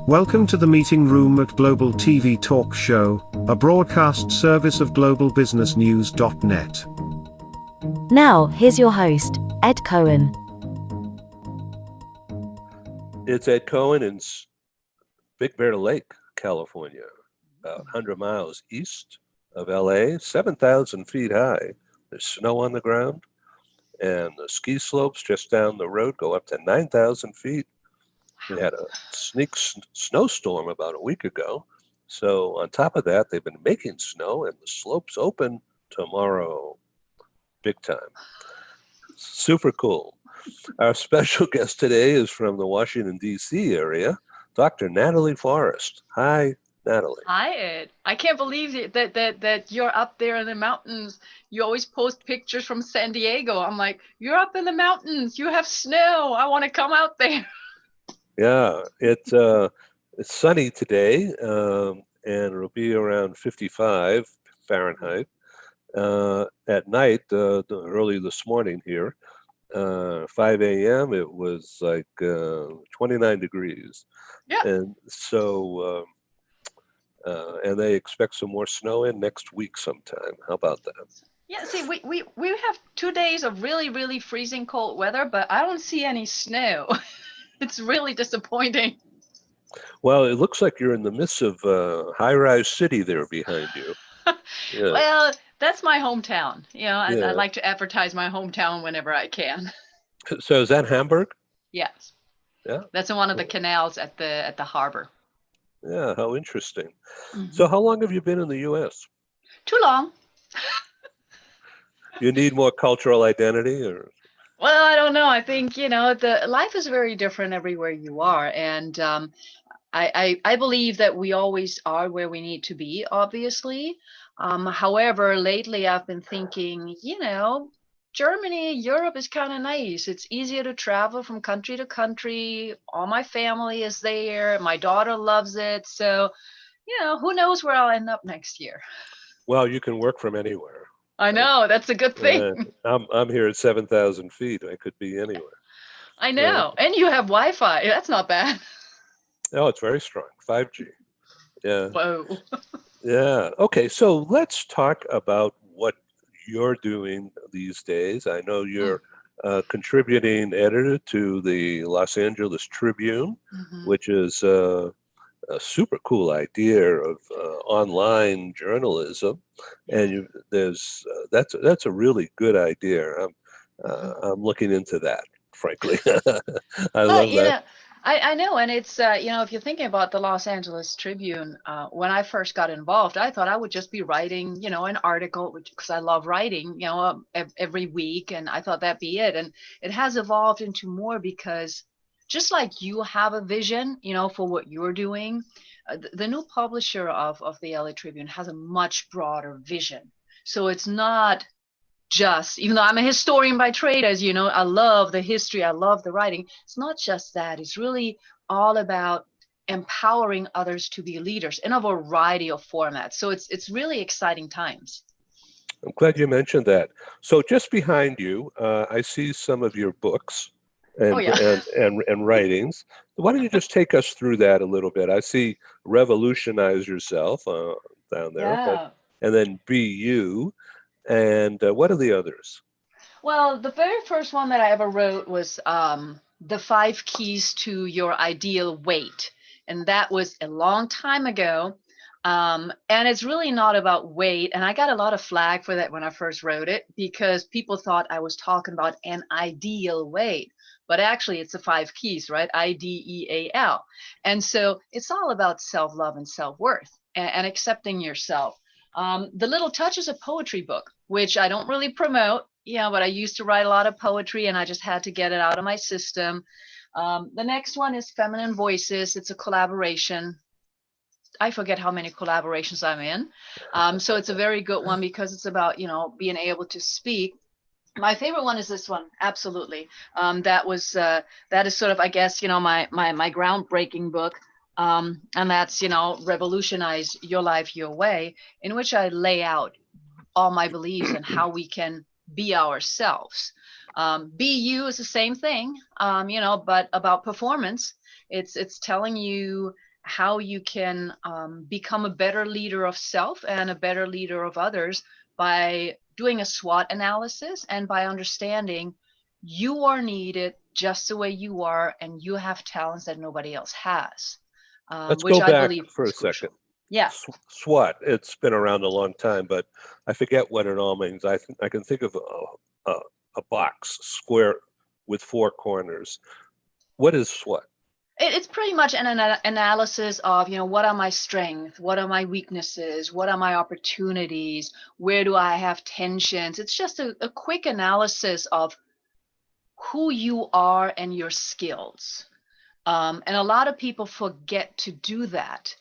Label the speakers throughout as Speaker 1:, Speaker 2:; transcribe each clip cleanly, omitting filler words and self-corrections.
Speaker 1: Welcome to the meeting room at Global TV Talk Show, a broadcast service of globalbusinessnews.net.
Speaker 2: Now, here's your host, Ed Cohen.
Speaker 3: It's Ed Cohen in Big Bear Lake, California, about 100 miles east of LA, 7,000 feet high. There's snow on the ground, and the ski slopes just down the road go up to 9,000 feet. We had a snowstorm about a week ago. So on top of that, they've been making snow, and the slopes open tomorrow. Big time. Super cool. Our special guest today is from the Washington, D.C. area, Dr. Natalie Forest. Hi, Natalie.
Speaker 4: Hi, Ed. I can't believe that you're up there in the mountains. You always post pictures from San Diego. I'm like, you're up in the mountains. You have snow. I want to come out there.
Speaker 3: Yeah, it's sunny today, and it'll be around 55 Fahrenheit. At night, early this morning here, 5 a.m., it was like 29 degrees.
Speaker 4: Yeah.
Speaker 3: And so, and they expect some more snow in next week sometime. How about that?
Speaker 4: Yeah, see, we have 2 days of really, really freezing cold weather, but I don't see any snow. It's really disappointing.
Speaker 3: Well, it looks like you're in the midst of high-rise city there behind you. Yeah.
Speaker 4: Well, that's my hometown. I
Speaker 3: Yeah.
Speaker 4: like to advertise my hometown whenever I can.
Speaker 3: So is that Hamburg?
Speaker 4: Yes.
Speaker 3: Yeah.
Speaker 4: That's in one of the canals at the harbor.
Speaker 3: Yeah, how interesting.
Speaker 4: Mhm.
Speaker 3: So how long have you been in the U.S.?
Speaker 4: Too long.
Speaker 3: You need more cultural identity, or?
Speaker 4: Well, I don't know. I think, the life is very different everywhere you are. And I believe that we always are where we need to be, obviously. However, lately I've been thinking, Germany, Europe is kind of nice. It's easier to travel from country to country. All my family is there. My daughter loves it. So, who knows where I'll end up next year.
Speaker 3: Well, you can work from anywhere.
Speaker 4: I know. That's a good thing.
Speaker 3: I'm here at 7,000 feet. I could be anywhere.
Speaker 4: I know. And you have Wi-Fi. That's not bad.
Speaker 3: Oh, it's very strong. 5G. Yeah.
Speaker 4: Whoa.
Speaker 3: Yeah. Okay. So let's talk about what you're doing these days. I know you're contributing editor to the Los Angeles Tribune, which is a super cool idea of online journalism, and that's a really good idea. I'm looking into that, frankly. I love that.
Speaker 4: I know, and it's if you're thinking about the Los Angeles Tribune, when I first got involved, I thought I would just be writing, an article, because I love writing, every week, and I thought that'd be it. And it has evolved into more, because just like you have a vision, for what you're doing, the new publisher of the LA Tribune has a much broader vision. So it's not just, even though I'm a historian by trade, as you know, I love the history, I love the writing. It's not just that. It's really all about empowering others to be leaders in a variety of formats. So it's really exciting times.
Speaker 3: I'm glad you mentioned that. So just behind you, I see some of your books and writings. Why don't you just take us through that a little bit? I see Revolutionize Yourself down there, and then Be You. And what are the others?
Speaker 4: Well, the very first one that I ever wrote was The 5 Keys to Your Ideal Weight. And that was a long time ago. And it's really not about weight. And I got a lot of flack for that when I first wrote it, because people thought I was talking about an ideal weight. But actually, it's the 5 keys, right? IDEAL. And so it's all about self-love and self-worth and accepting yourself. The Little Touch is a poetry book, which I don't really promote, but I used to write a lot of poetry, and I just had to get it out of my system. The next one is Feminine Voices. It's a collaboration. I forget how many collaborations I'm in. So it's a very good one, because it's about, being able to speak. My favorite one is this one. Absolutely. That is sort of, I guess, my groundbreaking book. And that's, Revolutionize Your Life Your Way, in which I lay out all my beliefs and how we can be ourselves. Be You is the same thing, but about performance. It's telling you how you can become a better leader of self and a better leader of others by doing a SWOT analysis and by understanding you are needed just the way you are, and you have talents that nobody else has,
Speaker 3: Let's
Speaker 4: which
Speaker 3: go
Speaker 4: I
Speaker 3: back
Speaker 4: believe
Speaker 3: for
Speaker 4: is
Speaker 3: a second.
Speaker 4: crucial. Yeah.
Speaker 3: SWAT, it's been around a long time, but I forget what it all means. I can think of a box, square with four corners. What is SWAT?
Speaker 4: It's pretty much an analysis of, what are my strengths, what are my weaknesses, what are my opportunities, where do I have tensions. It's just a quick analysis of who you are and your skills. And a lot of people forget to do that.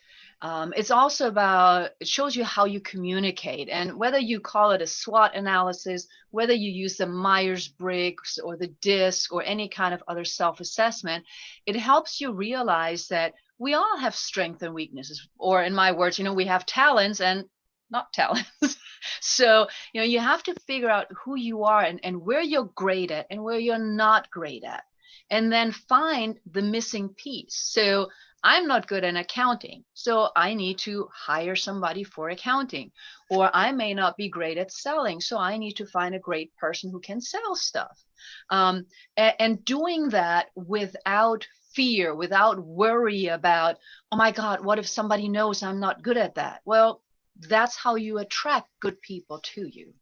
Speaker 4: It's also about, it shows you how you communicate. And whether you call it a SWOT analysis, whether you use the Myers-Briggs or the DISC or any kind of other self-assessment, it helps you realize that we all have strengths and weaknesses. Or in my words, we have talents and not talents. So, you have to figure out who you are and where you're great at and where you're not great at, and then find the missing piece. So I'm not good at accounting, so I need to hire somebody for accounting. Or I may not be great at selling, so I need to find a great person who can sell stuff. And doing that without fear, without worry about, oh my God, what if somebody knows I'm not good at that? Well, that's how you attract good people to you.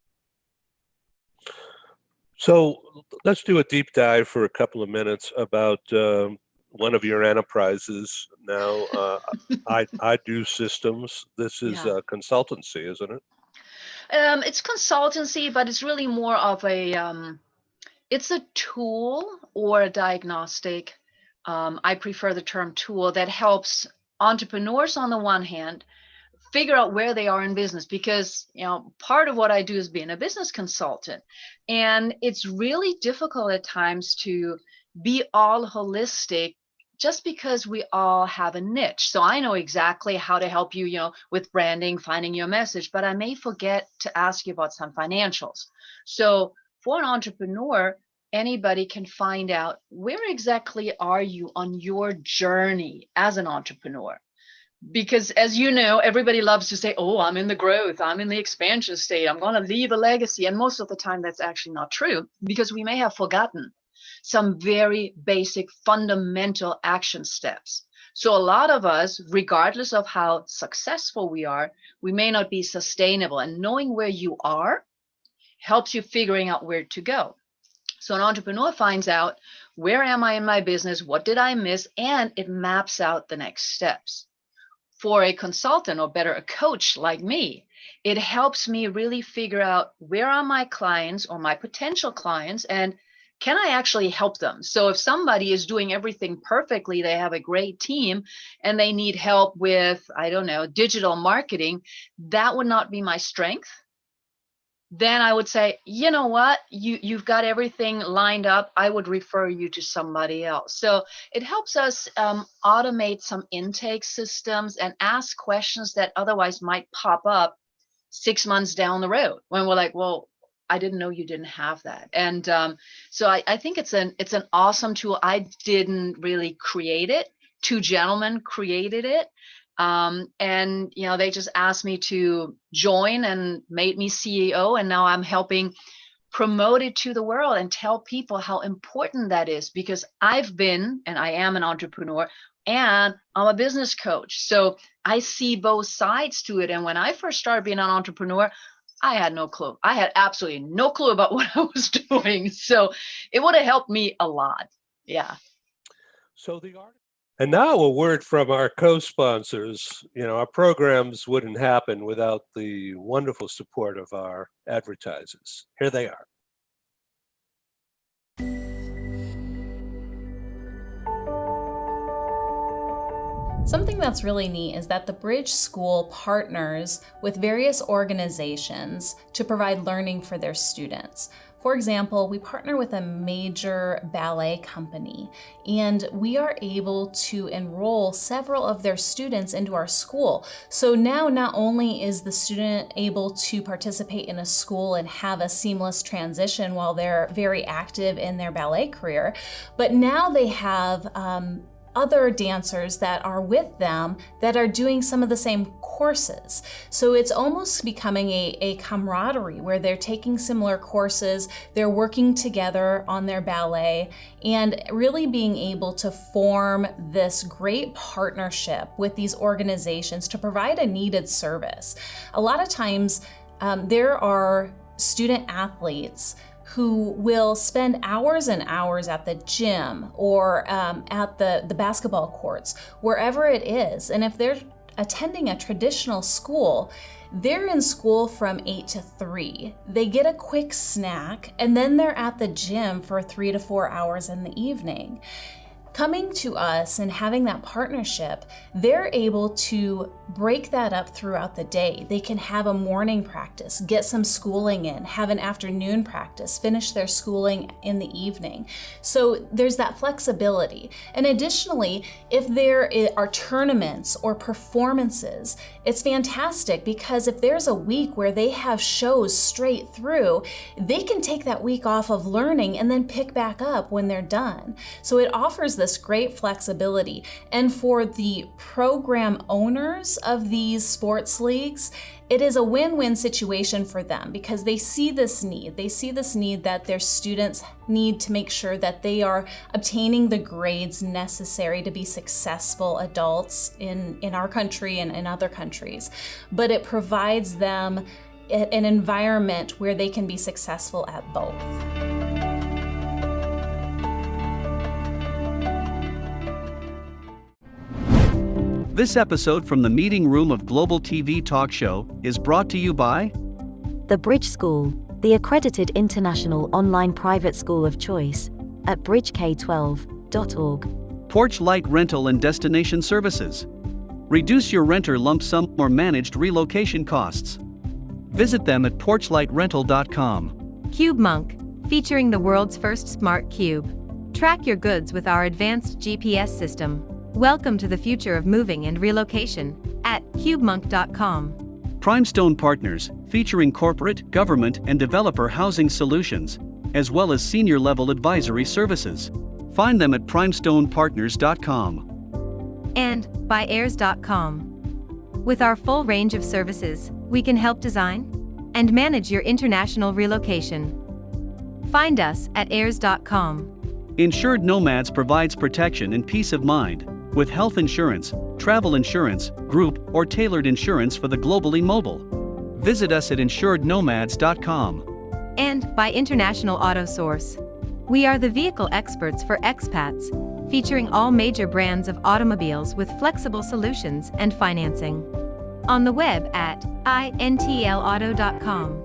Speaker 3: So let's do a deep dive for a couple of minutes about one of your enterprises now. I do systems. This is
Speaker 4: Yeah.
Speaker 3: a consultancy, isn't it?
Speaker 4: It's consultancy, but it's really more of it's a tool or a diagnostic. I prefer the term tool that helps entrepreneurs on the one hand figure out where they are in business, because part of what I do is being a business consultant, and it's really difficult at times to be all holistic just because we all have a niche. So I know exactly how to help you, with branding, finding your message, but I may forget to ask you about some financials. So for an entrepreneur, anybody can find out where exactly are you on your journey as an entrepreneur. Because as you know, everybody loves to say, oh, I'm in the growth, I'm in the expansion state, I'm going to leave a legacy. And most of the time that's actually not true, because we may have forgotten some very basic fundamental action steps. So a lot of us, regardless of how successful we are, we may not be sustainable, and knowing where you are helps you figuring out where to go. So an entrepreneur finds out, where am I in my business? What did I miss? And it maps out the next steps. For a consultant, or better, a coach like me, it helps me really figure out where are my clients or my potential clients, and can I actually help them? So if somebody is doing everything perfectly, they have a great team and they need help with, I don't know, digital marketing, that would not be my strength. Then I would say, you know what, you've got everything lined up. I would refer you to somebody else. So it helps us automate some intake systems and ask questions that otherwise might pop up 6 months down the road when we're like, well, I didn't know you didn't have that. And so I think it's an awesome tool. I didn't really create it. Two gentlemen created it. And they just asked me to join and made me CEO, and now I'm helping promote it to the world and tell people how important that is, because I've been, and I am, an entrepreneur, and I'm a business coach, so I see both sides to it. And when I first started being an entrepreneur, I had no clue. I had absolutely no clue about what I was doing, so it would have helped me a lot. Yeah.
Speaker 3: So the art. And now a word from our co-sponsors. Our programs wouldn't happen without the wonderful support of our advertisers. Here they are.
Speaker 5: Something that's really neat is that the Bridge School partners with various organizations to provide learning for their students. For example, we partner with a major ballet company, and we are able to enroll several of their students into our school. So now not only is the student able to participate in a school and have a seamless transition while they're very active in their ballet career, but now they have other dancers that are with them that are doing some of the same courses. So it's almost becoming a camaraderie where they're taking similar courses, they're working together on their ballet, and really being able to form this great partnership with these organizations to provide a needed service. A lot of times there are student athletes who will spend hours and hours at the gym or at the basketball courts, wherever it is. And if they're attending a traditional school, they're in school from 8 to 3. They get a quick snack, and then they're at the gym for 3 to 4 hours in the evening. Coming to us and having that partnership, they're able to break that up throughout the day. They can have a morning practice, get some schooling in, have an afternoon practice, finish their schooling in the evening. So there's that flexibility. And additionally, if there are tournaments or performances, it's fantastic because if there's a week where they have shows straight through, they can take that week off of learning and then pick back up when they're done. So it offers this great flexibility. And for the program owners of these sports leagues, it is a win-win situation for them because they see this need. They see this need that their students need to make sure that they are obtaining the grades necessary to be successful adults in our country and in other countries. But it provides them an environment where they can be successful at both.
Speaker 6: This episode from the meeting room of Global TV Talk Show is brought to you by
Speaker 2: The Bridge School, the accredited international online private school of choice, at bridgek12.org.
Speaker 6: Porch Light Rental and Destination Services. Reduce your renter lump sum or managed relocation costs. Visit them at porchlightrental.com.
Speaker 7: CubeMonk, featuring the world's first smart cube. Track your goods with our advanced GPS system. Welcome to the future of moving and relocation at cubemonk.com.
Speaker 6: Primestone Partners, featuring corporate, government, and developer housing solutions, as well as senior-level advisory services. Find them at primestonepartners.com.
Speaker 7: And by heirs.com. With our full range of services, we can help design and manage your international relocation. Find us at heirs.com.
Speaker 6: Insured Nomads provides protection and peace of mind, with health insurance, travel insurance, group, or tailored insurance for the globally mobile. Visit us at insurednomads.com.
Speaker 7: And by International Auto Source. We are the vehicle experts for expats, featuring all major brands of automobiles with flexible solutions and financing. On the web at intlauto.com.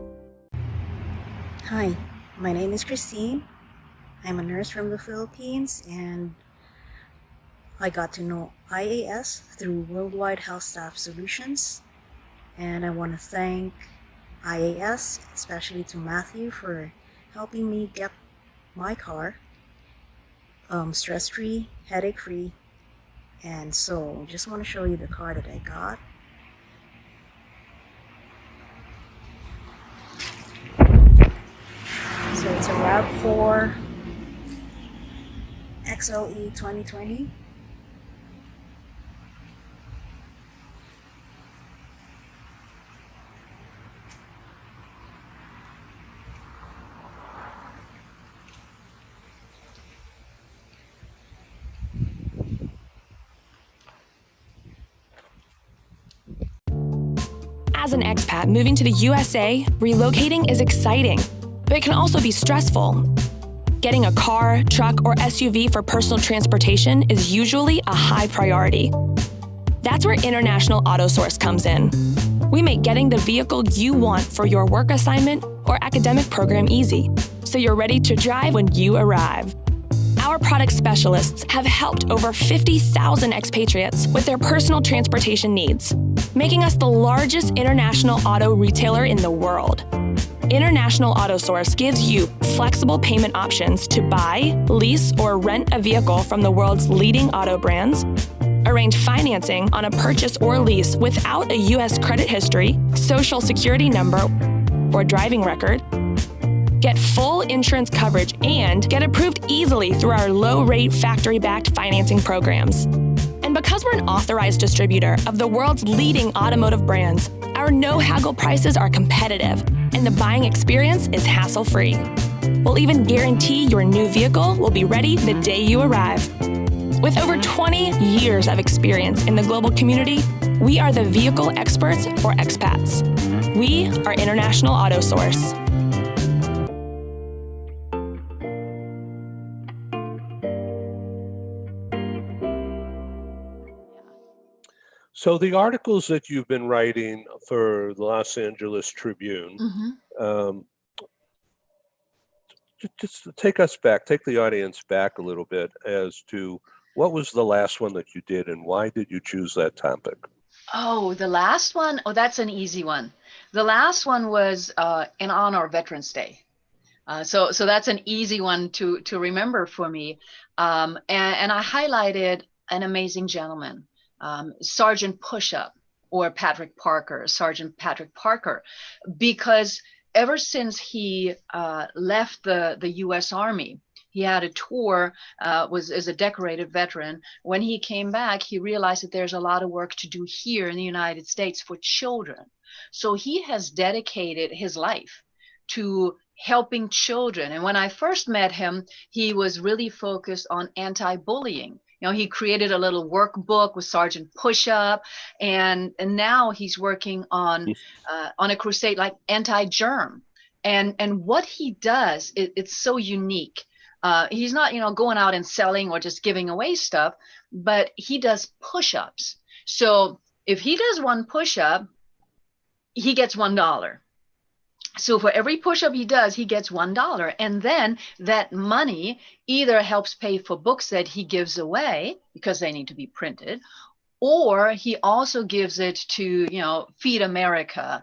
Speaker 8: Hi, my name is Christine. I'm a nurse from the Philippines, and I got to know IAS through Worldwide Health Staff Solutions, and I want to thank IAS, especially to Matthew, for helping me get my car stress-free, headache-free. And so just want to show you the car that I got. So it's a RAV4 XLE 2020.
Speaker 9: As an expat moving to the USA, relocating is exciting, but it can also be stressful. Getting a car, truck, or SUV for personal transportation is usually a high priority. That's where International Auto Source comes in. We make getting the vehicle you want for your work assignment or academic program easy, so you're ready to drive when you arrive. Our product specialists have helped over 50,000 expatriates with their personal transportation needs, making us the largest international auto retailer in the world. International Auto Source gives you flexible payment options to buy, lease, or rent a vehicle from the world's leading auto brands, arrange financing on a purchase or lease without a U.S. credit history, social security number, or driving record, Get full insurance coverage and get approved easily through our low-rate factory-backed financing programs. And because we're an authorized distributor of the world's leading automotive brands, our no-haggle prices are competitive, and the buying experience is hassle-free. We'll even guarantee your new vehicle will be ready the day you arrive. With over 20 years of experience in the global community, we are the vehicle experts for expats. We are International Auto Source.
Speaker 3: So the articles that you've been writing for the Los Angeles Tribune, just take us back, take the audience back a little bit as to what was the last one that you did and why did you choose that topic?
Speaker 4: Oh, the last one? Oh, that's an easy one. The last one was in honor of Veterans Day. So that's an easy one to remember for me. And I highlighted an amazing gentleman, Sergeant Pushup, or Sergeant Patrick Parker, because ever since he left the U.S. Army, he had a tour, as a decorated veteran. When he came back, he realized that there's a lot of work to do here in the United States for children. So he has dedicated his life to helping children. And when I first met him, he was really focused on anti-bullying. You know, he created a little workbook with Sergeant Pushup, and now he's working on a crusade like anti-germ. And what he does, it's so unique. He's not, going out and selling or just giving away stuff, but he does push-ups. So if he does one push-up, he gets $1. So for every push-up he does, he gets $1. And then that money either helps pay for books that he gives away because they need to be printed, or he also gives it to, Feed America.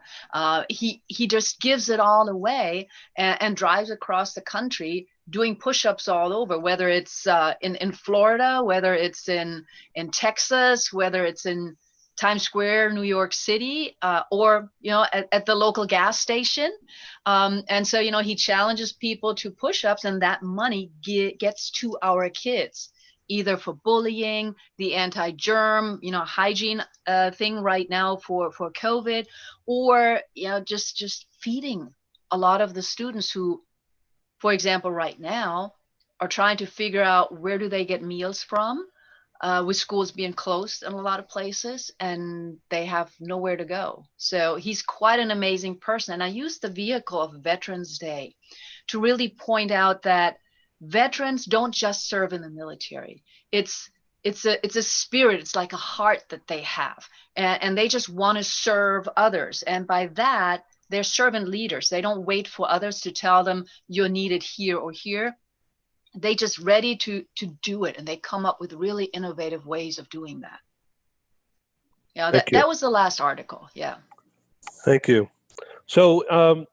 Speaker 4: He just gives it all away and drives across the country doing push-ups all over, whether it's in Florida, whether it's in Texas, whether it's in Times Square, New York City, or, at the local gas station. And so, he challenges people to push-ups, and that money gets to our kids, either for bullying, the anti-germ, hygiene thing right now for COVID, or, just feeding a lot of the students who, for example, right now are trying to figure out where do they get meals from, with schools being closed in a lot of places, and they have nowhere to go. So he's quite an amazing person. And I use the vehicle of Veterans Day to really point out that veterans don't just serve in the military. It's a spirit. It's like a heart that they have, and they just want to serve others. And by that, they're servant leaders. They don't wait for others to tell them you're needed here or here. They just ready to do it, and they come up with really innovative ways of doing that. That was the last article. Yeah.
Speaker 3: Thank you. So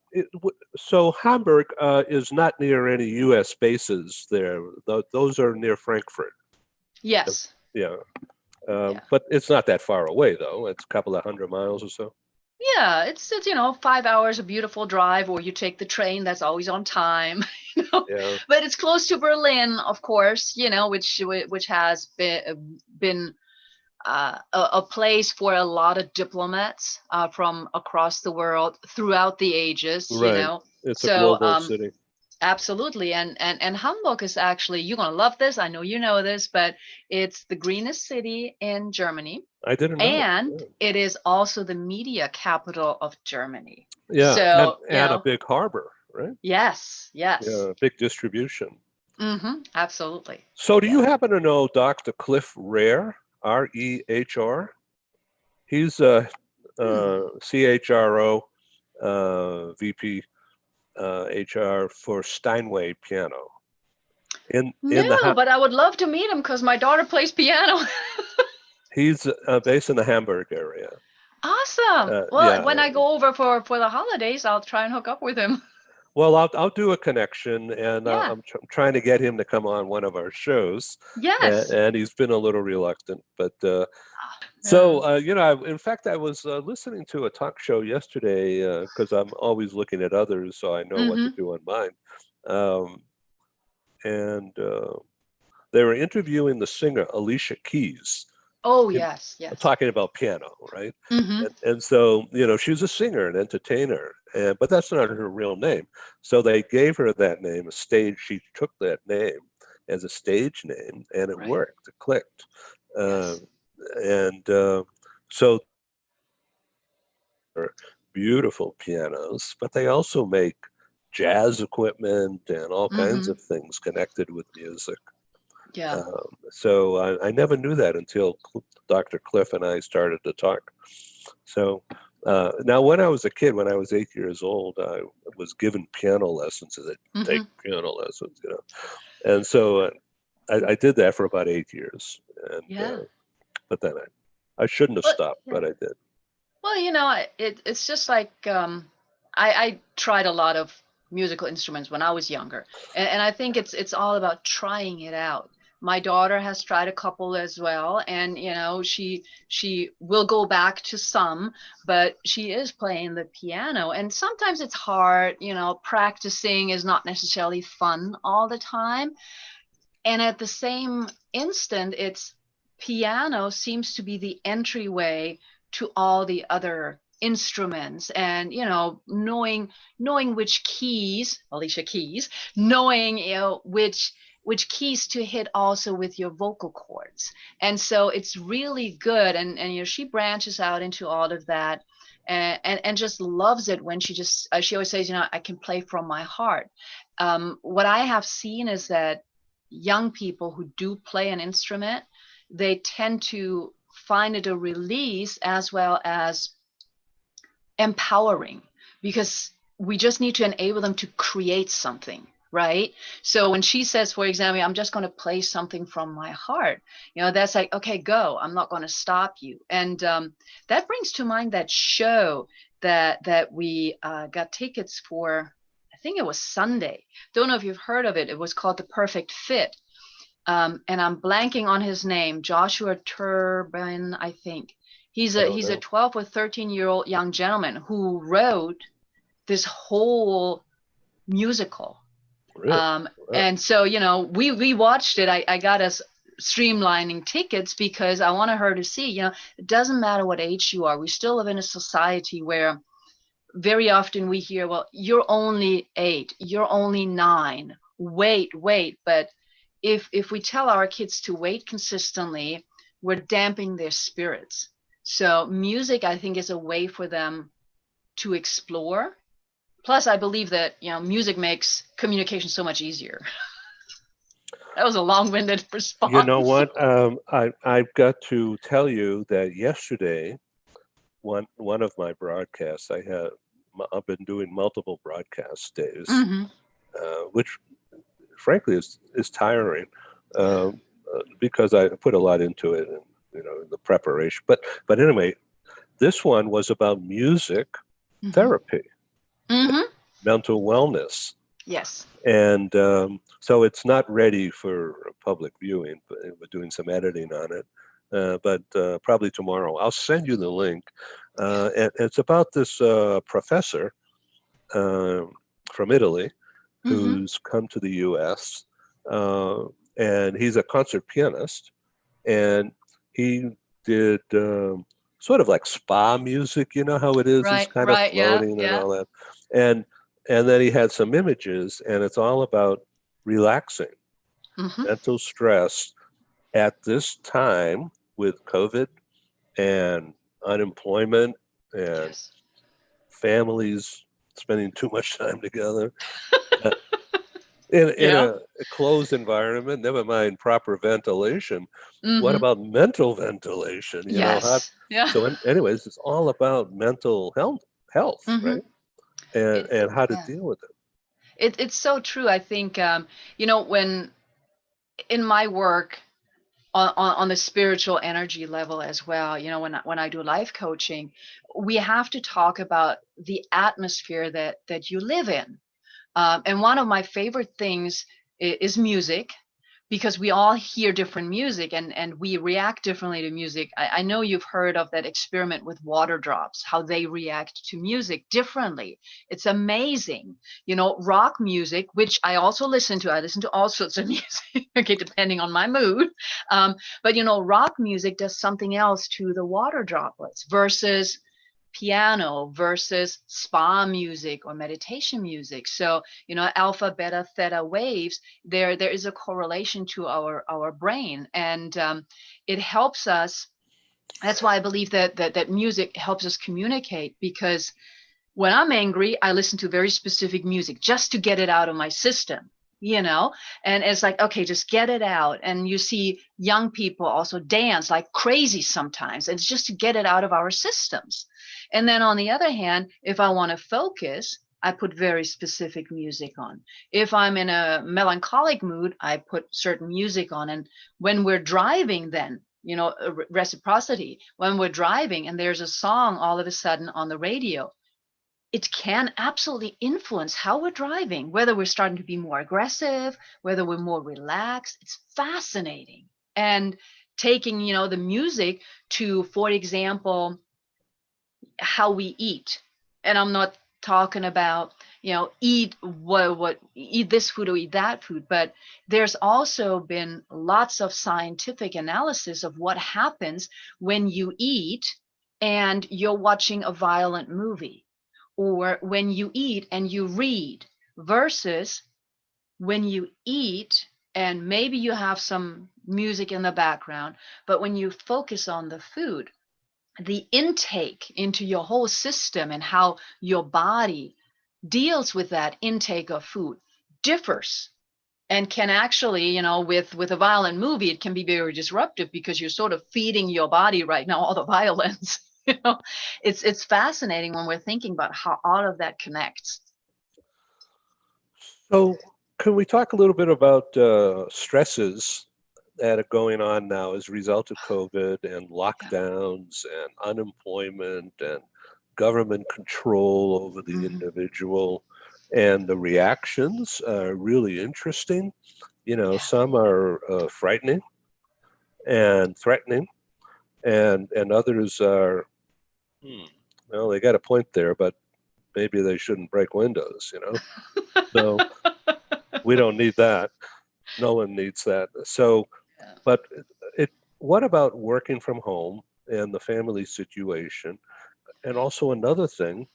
Speaker 3: so Hamburg is not near any U.S. bases there. Those are near Frankfurt.
Speaker 4: Yes.
Speaker 3: Yeah. But it's not that far away, though. It's a couple of 100 miles or so.
Speaker 4: Yeah, it's 5 hours, a beautiful drive, or you take the train that's always on time.
Speaker 3: Yeah.
Speaker 4: But it's close to Berlin, of course, which has been a place for a lot of diplomats from across the world throughout the ages.
Speaker 3: Right. It's a global city.
Speaker 4: Absolutely. And Hamburg is actually, you're going to love this. I know you know this, but it's the greenest city in Germany.
Speaker 3: I didn't know.
Speaker 4: And it is also the media capital of Germany.
Speaker 3: Yeah.
Speaker 4: So,
Speaker 3: and a big harbor, right?
Speaker 4: Yes.
Speaker 3: Yeah, big distribution.
Speaker 4: Absolutely.
Speaker 3: So do you happen to know Dr. Cliff Rehr, R-E-H-R? He's a CHRO, VP HR for Steinway Piano.
Speaker 4: But I would love to meet him because my daughter plays piano.
Speaker 3: He's based in the Hamburg area.
Speaker 4: Awesome. When I go over for the holidays, I'll try and hook up with him.
Speaker 3: Well, I'll do a connection, and
Speaker 4: Yeah.
Speaker 3: I'm trying to get him to come on one of our shows,
Speaker 4: Yes.
Speaker 3: and he's been a little reluctant. But
Speaker 4: Yeah.
Speaker 3: in fact, I was listening to a talk show yesterday because I'm always looking at others, so I know what to
Speaker 4: Mm-hmm.
Speaker 3: do on mine. Um, and they were interviewing the singer Alicia Keys,
Speaker 4: Oh,
Speaker 3: you know,
Speaker 4: yes, yes.
Speaker 3: talking about piano, right?
Speaker 4: Mm-hmm.
Speaker 3: And so, she's a singer, an entertainer, but that's not her real name. So they gave her that name, a stage. She took that name as a stage name, and it
Speaker 4: Right.
Speaker 3: worked. It clicked. Uh,
Speaker 4: Yes.
Speaker 3: and so they're beautiful pianos, but they also make jazz equipment and all kinds
Speaker 4: Mm-hmm.
Speaker 3: of things connected with music.
Speaker 4: Yeah.
Speaker 3: So I never knew that until Dr. Cliff and I started to talk. So now, when I was a kid, when I was 8 years old, I was given piano lessons. I said, take
Speaker 4: Mm-hmm.
Speaker 3: piano lessons. And so I did that for about 8 years, and
Speaker 4: Yeah.
Speaker 3: but then I shouldn't have
Speaker 4: But
Speaker 3: stopped,
Speaker 4: yeah.
Speaker 3: but I did.
Speaker 4: Well, it's just like I tried a lot of musical instruments when I was younger, and I think it's all about trying it out. My daughter has tried a couple as well, and she will go back to some, but she is playing the piano, and sometimes it's hard. Practicing is not necessarily fun all the time, and at the same instant, it's piano seems to be the entryway to all the other instruments, and knowing which keys, Alicia Keys, knowing which keys to hit also with your vocal cords. And so it's really good, and she branches out into all of that, and just loves it when she always says, I can play from my heart. What I have seen is that young people who do play an instrument, they tend to find it a release as well as empowering, because we just need to enable them to create something, right? So when she says, for example, I'm just going to play something from my heart, that's like, okay, go, I'm not going to stop you. And that brings to mind that show that we got tickets for. I think it was Sunday. Don't know if you've heard of it. It was called The Perfect Fit. And I'm blanking on his name, Joshua Turbin, I think. He's
Speaker 3: I
Speaker 4: a
Speaker 3: don't
Speaker 4: he's a
Speaker 3: know.
Speaker 4: 12 or 13-year-old young gentleman who wrote this whole musical.
Speaker 3: Really? Wow.
Speaker 4: And so, we watched it. I got us streamlining tickets because I wanted her to see, it doesn't matter what age you are. We still live in a society where very often we hear, well, you're only 8, you're only 9, wait. But if we tell our kids to wait consistently, we're damping their spirits. So music, I think, is a way for them to explore. Plus, I believe that music makes communication so much easier. That was a long-winded
Speaker 3: You know
Speaker 4: response.
Speaker 3: what? I've got to tell you that yesterday, one of my broadcasts, I've been doing multiple broadcast days,
Speaker 4: Mm-hmm.
Speaker 3: which frankly is tiring,
Speaker 4: Yeah.
Speaker 3: because I put a lot into it, and the preparation. But anyway, this one was about music
Speaker 4: Mm-hmm.
Speaker 3: therapy,
Speaker 4: Mm-hmm.
Speaker 3: mental wellness,
Speaker 4: Yes.
Speaker 3: and so it's not ready for public viewing, but we're doing some editing on it. But probably tomorrow. I'll send you the link. And it's about this professor um from Italy
Speaker 4: Mm-hmm.
Speaker 3: who's come to the U.S. Uh, and he's a concert pianist, and he did sort of like spa music. You know how it is; it's
Speaker 4: Right.
Speaker 3: kind of
Speaker 4: Right. Yeah.
Speaker 3: floating and
Speaker 4: Yeah.
Speaker 3: all that. And then he had some images, and it's all about relaxing,
Speaker 4: Mm-hmm.
Speaker 3: mental stress at this time with COVID and unemployment and
Speaker 4: Yes.
Speaker 3: families spending too much time together. Uh, in
Speaker 4: Yeah.
Speaker 3: a closed environment, never mind proper ventilation. What
Speaker 4: Mm-hmm.
Speaker 3: about mental ventilation?
Speaker 4: Yes. Yeah.
Speaker 3: Anyways, it's all about mental health,
Speaker 4: Mm-hmm.
Speaker 3: right? And
Speaker 4: It,
Speaker 3: how to
Speaker 4: yeah.
Speaker 3: deal with it.
Speaker 4: It's so true. I think when in my work on the spiritual energy level as well, when I do life coaching, we have to talk about the atmosphere that you live in. And one of my favorite things is music, because we all hear different music, and we react differently to music. I know you've heard of that experiment with water drops, how they react to music differently. It's amazing. Rock music, which I also listen to. I listen to all sorts of music, okay, depending on my mood. But rock music does something else to the water droplets versus piano versus spa music or meditation music. So, alpha, beta, theta waves, there is a correlation to our brain, and it helps us. That's why I believe that music helps us communicate, because when I'm angry, I listen to very specific music just to get it out of my system, and it's like, okay, just get it out. And you see young people also dance like crazy sometimes. It's just to get it out of our systems. And then on the other hand, if I want to focus, I put very specific music on. If I'm in a melancholic mood, I put certain music on. And when we're driving, then, reciprocity, when we're driving and there's a song all of a sudden on the radio, it can absolutely influence how we're driving, whether we're starting to be more aggressive, whether we're more relaxed. It's fascinating. And taking, the music to, for example, how we eat. And I'm not talking about, eat eat this food or eat that food, but there's also been lots of scientific analysis of what happens when you eat and you're watching a violent movie, or when you eat and you read, versus when you eat and maybe you have some music in the background, but when you focus on the food, the intake into your whole system and how your body deals with that intake of food differs, and can actually, with a violent movie, it can be very disruptive because you're sort of feeding your body right now all the violence. It's fascinating when we're thinking about how all of that connects.
Speaker 3: So, can we talk a little bit about stresses that are going on now as a result of COVID and lockdowns and unemployment and government control over the individual? And the reactions are really interesting. Some are frightening and threatening, and others are, well, they got a point there, but maybe they shouldn't break windows, So we don't need that. No one needs that. So, but what about working from home and the family situation? And also another thing,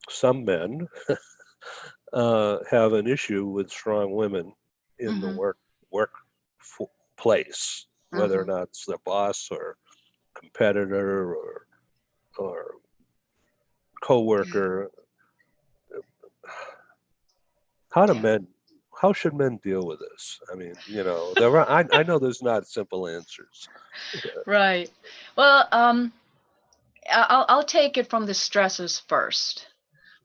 Speaker 3: some men have an issue with strong women in the workplace, whether or not it's their boss or competitor or coworker. How should men deal with this? I mean, I know there's not simple answers.
Speaker 4: Right. Well, I'll take it from the stresses first.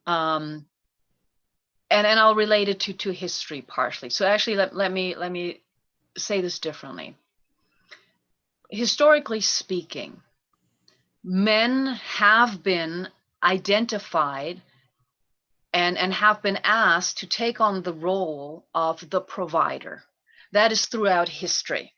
Speaker 4: And I'll relate it to history partially. So actually, let me say this differently. Historically speaking, men have been identified and have been asked to take on the role of the provider. That is throughout history.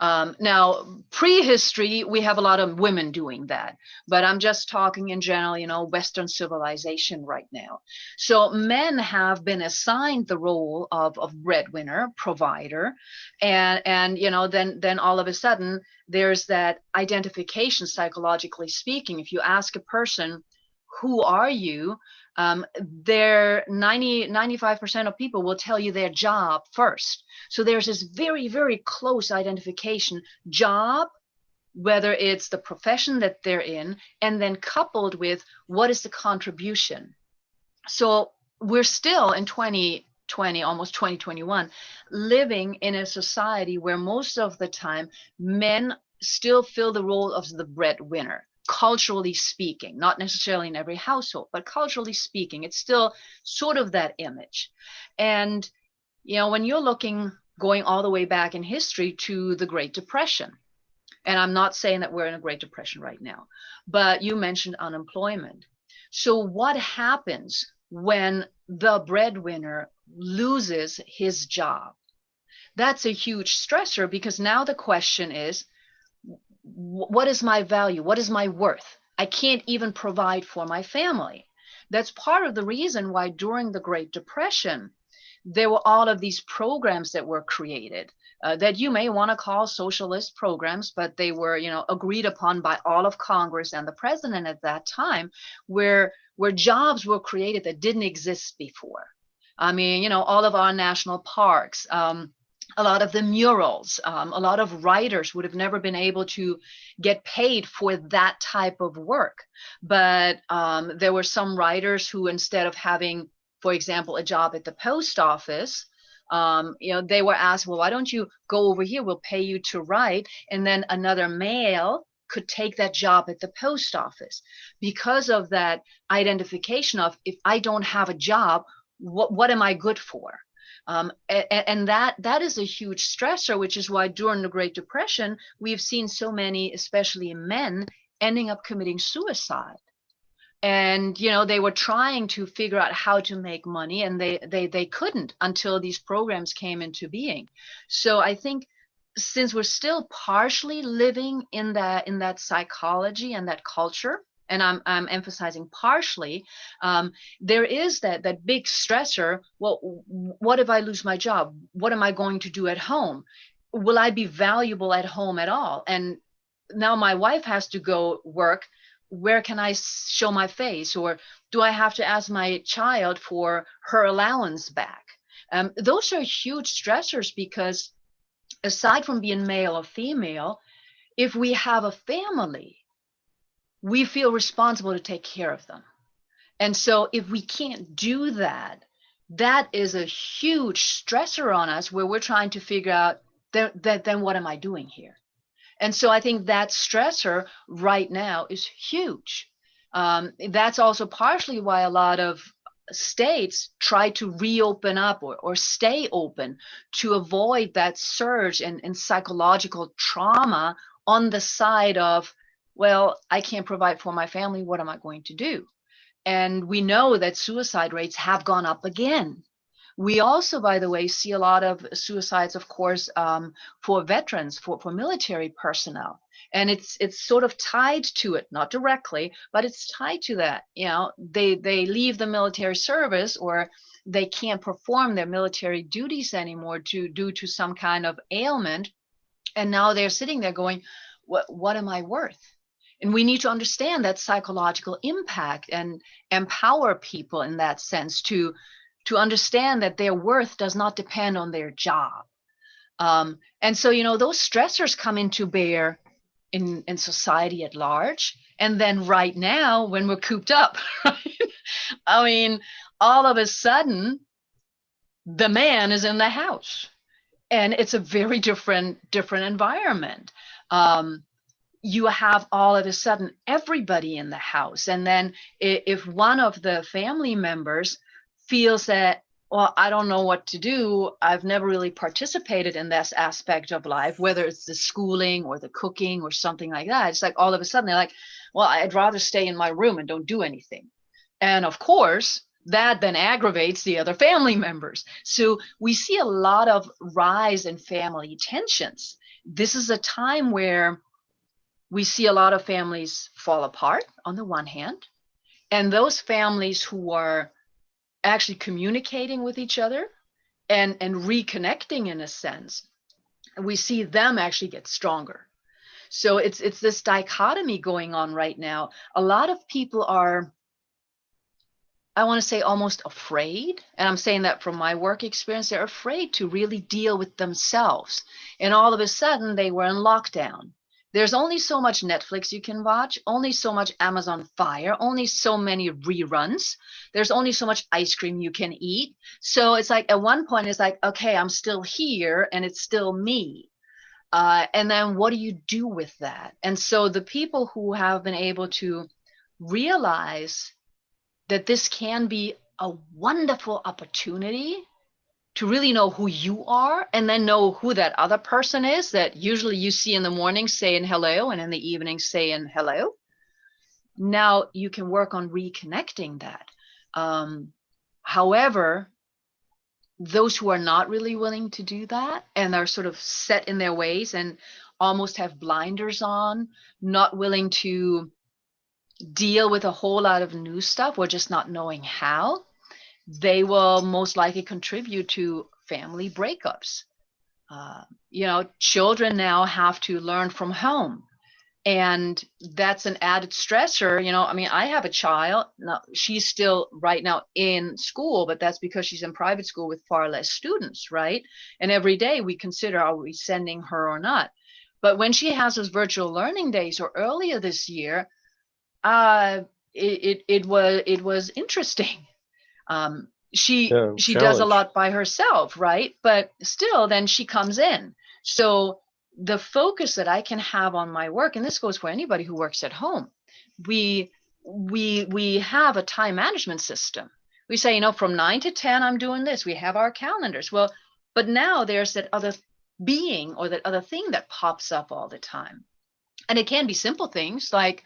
Speaker 4: Now, prehistory, we have a lot of women doing that, but I'm just talking in general, Western civilization right now. So men have been assigned the role of breadwinner, provider, and then all of a sudden there's that identification, psychologically speaking. If you ask a person, who are you? Their 95% of people will tell you their job first. So there's this very, very close identification: job, whether it's the profession that they're in, and then coupled with what is the contribution. So we're still in 2020, almost 2021, living in a society where most of the time men still fill the role of the breadwinner. Culturally speaking, not necessarily in every household, but culturally speaking, it's still sort of that image. And, when you're going all the way back in history to the Great Depression, and I'm not saying that we're in a Great Depression right now, but you mentioned unemployment. So what happens when the breadwinner loses his job. That's a huge stressor, because now the question is, what is my value? What is my worth? I can't even provide for my family. That's part of the reason why during the Great Depression, there were all of these programs that were created that you may want to call socialist programs, but they were, agreed upon by all of Congress and the president at that time, where jobs were created that didn't exist before. I mean, all of our national parks, a lot of the murals, a lot of writers would have never been able to get paid for that type of work. But there were some writers who, instead of having, for example, a job at the post office, they were asked, well, why don't you go over here? We'll pay you to write. And then another male could take that job at the post office. Because of that identification of, if I don't have a job, what am I good for? And that is a huge stressor, which is why during the Great Depression, we've seen so many, especially men, ending up committing suicide. And, they were trying to figure out how to make money, and they couldn't until these programs came into being. So I think, since we're still partially living in that psychology and that culture, and I'm emphasizing partially, there is that big stressor. Well, what if I lose my job? What am I going to do at home? Will I be valuable at home at all? And now my wife has to go work. Where can I show my face? Or do I have to ask my child for her allowance back? Those are huge stressors, because aside from being male or female, if we have a family, we feel responsible to take care of them. And so if we can't do that, that is a huge stressor on us, where we're trying to figure out, then what am I doing here? And so I think that stressor right now is huge. That's also partially why a lot of states try to reopen up or stay open, to avoid that surge in psychological trauma on the side of, well, I can't provide for my family. What am I going to do? And we know that suicide rates have gone up again. We also, by the way, see a lot of suicides, of course, for veterans, for military personnel. And it's sort of tied to it, not directly, but it's tied to that. They leave the military service, or they can't perform their military duties anymore due to some kind of ailment. And now they're sitting there going, what am I worth? And we need to understand that psychological impact and empower people in that sense to understand that their worth does not depend on their job. And so, those stressors come into bear in society at large. And then right now, when we're cooped up, right? I mean, all of a sudden, the man is in the house, and it's a very different environment. You have all of a sudden everybody in the house. And then if one of the family members feels that, well, I don't know what to do, I've never really participated in this aspect of life, whether it's the schooling or the cooking or something like that, it's like all of a sudden they're like, well, I'd rather stay in my room and don't do anything. And of course, that then aggravates the other family members. So we see a lot of rise in family tensions. This is a time where we see a lot of families fall apart on the one hand, and those families who are actually communicating with each other and reconnecting in a sense, we see them actually get stronger. So it's this dichotomy going on right now. A lot of people are, I want to say, almost afraid. And I'm saying that from my work experience, they're afraid to really deal with themselves. And all of a sudden they were in lockdown. There's only so much Netflix you can watch, only so much Amazon Fire, only so many reruns. There's only so much ice cream you can eat. So it's like, at one point, it's like, okay, I'm still here and it's still me. And then what do you do with that? And so the people who have been able to realize that this can be a wonderful opportunity to really know who you are, and then know who that other person is that usually you see in the morning saying hello and in the evening saying hello. Now you can work on reconnecting that. However, those who are not really willing to do that and are sort of set in their ways and almost have blinders on, not willing to deal with a whole lot of new stuff or just not knowing how, they will most likely contribute to family breakups. Children now have to learn from home. And that's an added stressor. I have a child. Now, she's still right now in school, but that's because she's in private school with far less students, right? And every day we consider, are we sending her or not? But when she has those virtual learning days, or earlier this year, it was interesting. She does a lot by herself, right? But still, then she comes in. So the focus that I can have on my work, and this goes for anybody who works at home, we have a time management system. We say, from 9 to 10, I'm doing this. We have our calendars. Well, but now there's that other being or that other thing that pops up all the time. And it can be simple things like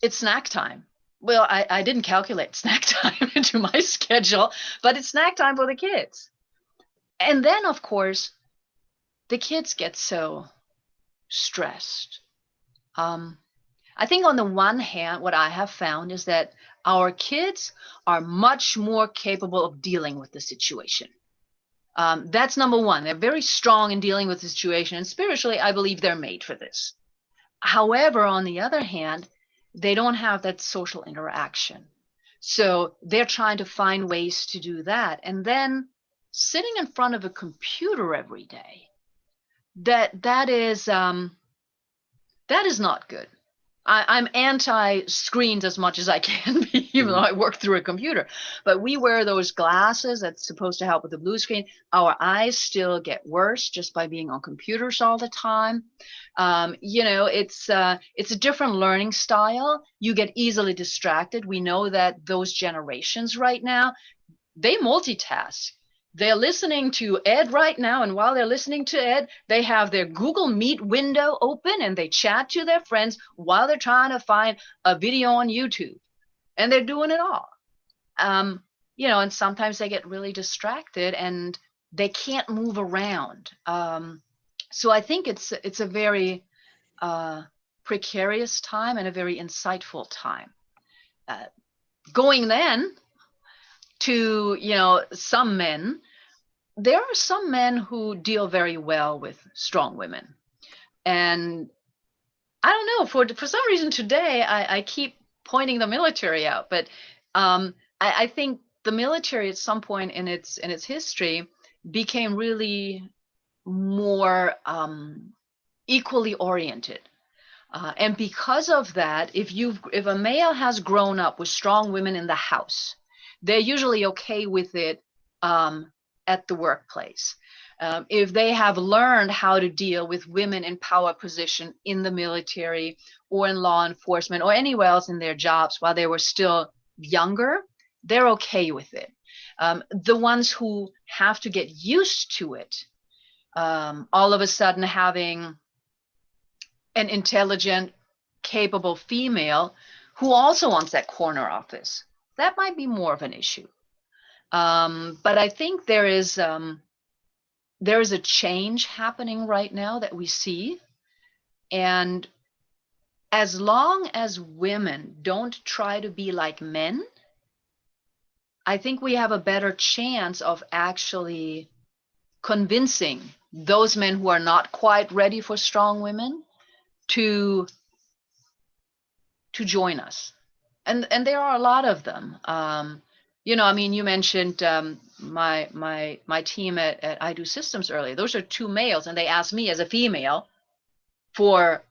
Speaker 4: it's snack time. Well, I didn't calculate snack time into my schedule, but it's snack time for the kids. And then, of course, the kids get so stressed. I think on the one hand, what I have found is that our kids are much more capable of dealing with the situation. That's number one. They're very strong in dealing with the situation. And spiritually, I believe they're made for this. However, on the other hand, they don't have that social interaction. So they're trying to find ways to do that. And then sitting in front of a computer every day, that is not good. I'm anti-screens as much as I can be, even though I work through a computer. But we wear those glasses that's supposed to help with the blue screen. Our eyes still get worse just by being on computers all the time. It's a different learning style. You get easily distracted. We know that those generations right now, they multitask. They're listening to Ed right now, and while they're listening to Ed, they have their Google Meet window open and they chat to their friends while they're trying to find a video on YouTube. And they're doing it all. And sometimes they get really distracted and they can't move around. So I think it's a very precarious time and a very insightful time. Going then to some men, there are some men who deal very well with strong women, and I don't know, for some reason today I keep pointing the military out, but I think the military at some point in its history became really more equally oriented. And because of that, if a male has grown up with strong women in the house, they're usually okay with it at the workplace. If they have learned how to deal with women in power position in the military or in law enforcement or anywhere else in their jobs while they were still younger, they're okay with it. The ones who have to get used to it, all of a sudden having an intelligent, capable female who also wants that corner office, that might be more of an issue. But I think there is a change happening right now that we see. And as long as women don't try to be like men, I think we have a better chance of actually convincing those men who are not quite ready for strong women to join us. And there are a lot of them. You mentioned my team at I Do Systems earlier. Those are two males, and they asked me as a female for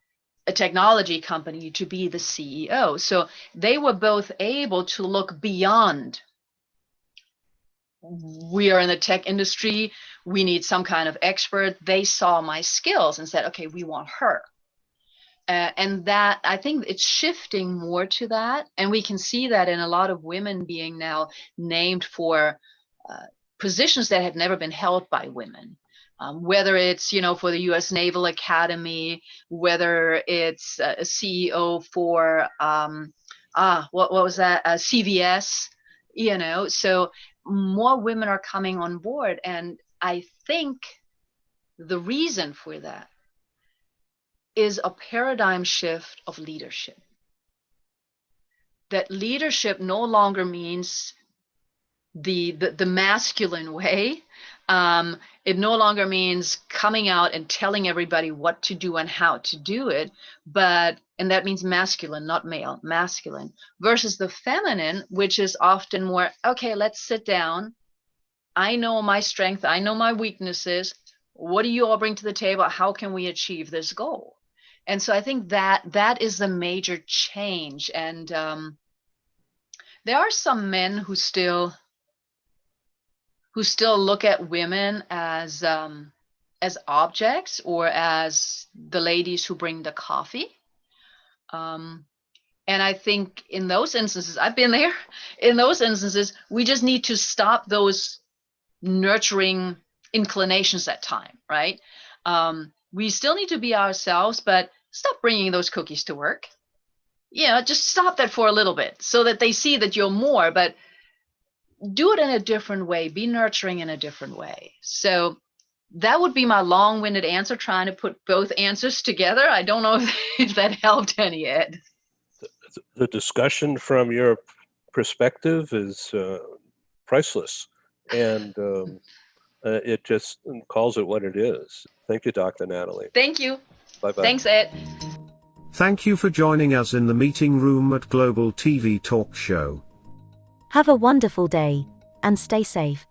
Speaker 4: a technology company to be the CEO. So they were both able to look beyond, we are in the tech industry, we need some kind of expert. They saw my skills and said, okay, we want her. And that, I think it's shifting more to that. And we can see that in a lot of women being now named for positions that had never been held by women. Whether it's, for the U.S. Naval Academy, whether it's a CEO for, what was that, CVS. So more women are coming on board. And I think the reason for that is a paradigm shift of leadership. That leadership no longer means the masculine way. It no longer means coming out and telling everybody what to do and how to do it, and that means masculine, not male, masculine, versus the feminine, which is often more, okay, let's sit down. I know my strength, I know my weaknesses. What do you all bring to the table? How can we achieve this goal? And so I think that is the major change. And there are some men who still look at women as objects, or as the ladies who bring the coffee. And I think in those instances, I've been there, in those instances, we just need to stop those nurturing inclinations at time, right? We still need to be ourselves, but stop bringing those cookies to work. Just stop that for a little bit so that they see that you're more, but do it in a different way, be nurturing in a different way. So that would be my long-winded answer, trying to put both answers together. I don't know if that helped any, Ed.
Speaker 3: The discussion from your perspective is priceless, and it just calls it what it is. Thank you, Dr. Natalie.
Speaker 4: Thank you.
Speaker 3: Bye-bye.
Speaker 4: Thanks, Ed.
Speaker 1: Thank you for joining us in the meeting room at Global TV Talk Show.
Speaker 2: Have a wonderful day, and stay safe.